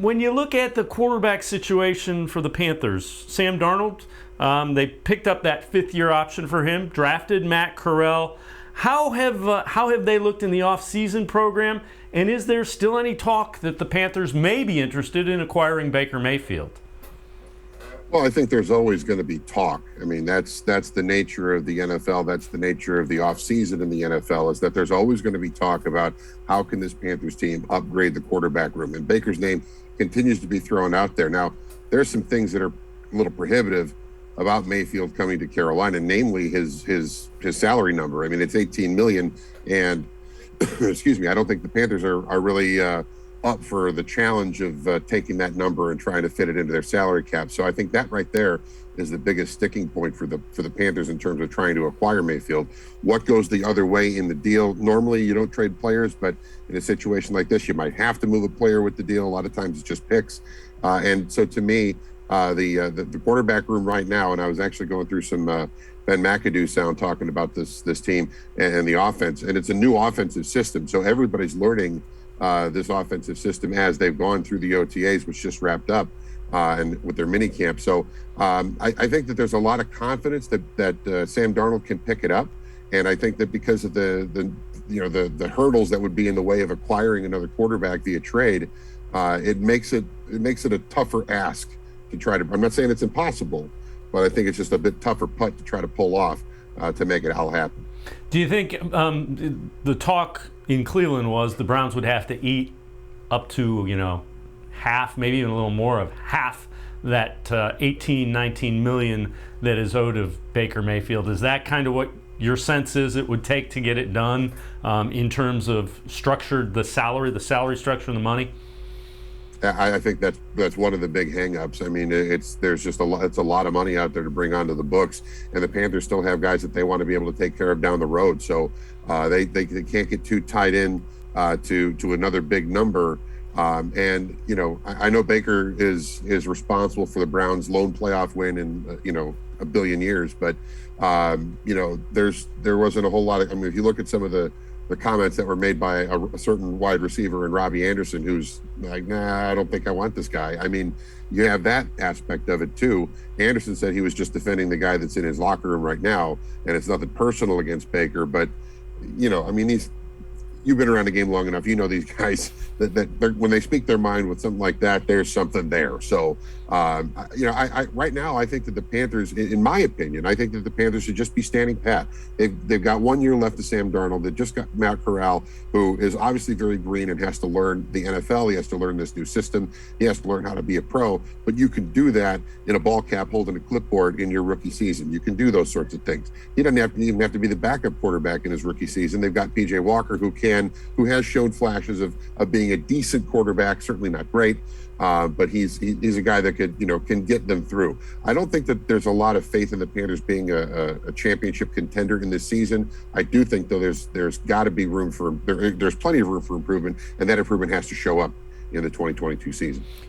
when you look at the quarterback situation for the Panthers, Sam Darnold, they picked up that fifth-year option for him, drafted Matt Corral. How have they looked in the off-season program, and is there still any talk that the Panthers may be interested in acquiring Baker Mayfield? Well, I think there's always going to be talk. I mean, that's the nature of the NFL. That's the nature of the offseason in the NFL, is that there's always going to be talk about how can this Panthers team upgrade the quarterback room. And Baker's name continues to be thrown out there. Now, there's some things that are a little prohibitive about Mayfield coming to Carolina, namely his salary number. I mean, it's $18 million, and excuse me, I don't think the Panthers are really up for the challenge of taking that number and trying to fit it into their salary cap. So I think that right there is the biggest sticking point for the Panthers in terms of trying to acquire Mayfield. What goes the other way in the deal? Normally you don't trade players, but in a situation like this, you might have to move a player with the deal. A lot of times it's just picks. And so to me, the quarterback room right now, and I was actually going through some Ben McAdoo sound talking about this team and the offense, and it's a new offensive system. So everybody's learning this offensive system as they've gone through the OTAs, which just wrapped up, and with their mini camp. So I think that there's a lot of confidence that Sam Darnold can pick it up, and I think that because of the hurdles that would be in the way of acquiring another quarterback via trade, it makes it a tougher ask to try to. I'm not saying it's impossible, but I think it's just a bit tougher putt to try to pull off to make it all happen. Do you think the talk in Cleveland was the Browns would have to eat up to, half, maybe even a little more of half that 19 million that is owed of Baker Mayfield? Is that kind of what your sense is it would take to get it done in terms of the salary structure and the money? I think that's one of the big hangups. I mean, it's a lot of money out there to bring onto the books, and the Panthers still have guys that they want to be able to take care of down the road. So they can't get too tied in to another big number. And I know Baker is responsible for the Browns' lone playoff win in a billion years, but there wasn't a whole lot of. I mean, if you look at some of the comments that were made by a certain wide receiver in Robbie Anderson, who's like, nah, I don't think I want this guy. I mean, you have that aspect of it too. Anderson said he was just defending the guy that's in his locker room right now, and it's nothing personal against Baker, but I mean, you've been around the game long enough. These guys that when they speak their mind with something like that, there's something there. So, I right now, I think that the Panthers, in my opinion, I think that the Panthers should just be standing pat. They've got 1 year left to Sam Darnold. They just got Matt Corral, who is obviously very green and has to learn the NFL. He has to learn this new system. He has to learn how to be a pro. But you can do that in a ball cap holding a clipboard in your rookie season. You can do those sorts of things. He doesn't even have to be the backup quarterback in his rookie season. They've got PJ Walker, who has shown flashes of being a decent quarterback, certainly not great, but he's a guy that can get them through. I don't think that there's a lot of faith in the Panthers being a championship contender in this season. I do think, though, there's got to be there's plenty of room for improvement, and that improvement has to show up in the 2022 season.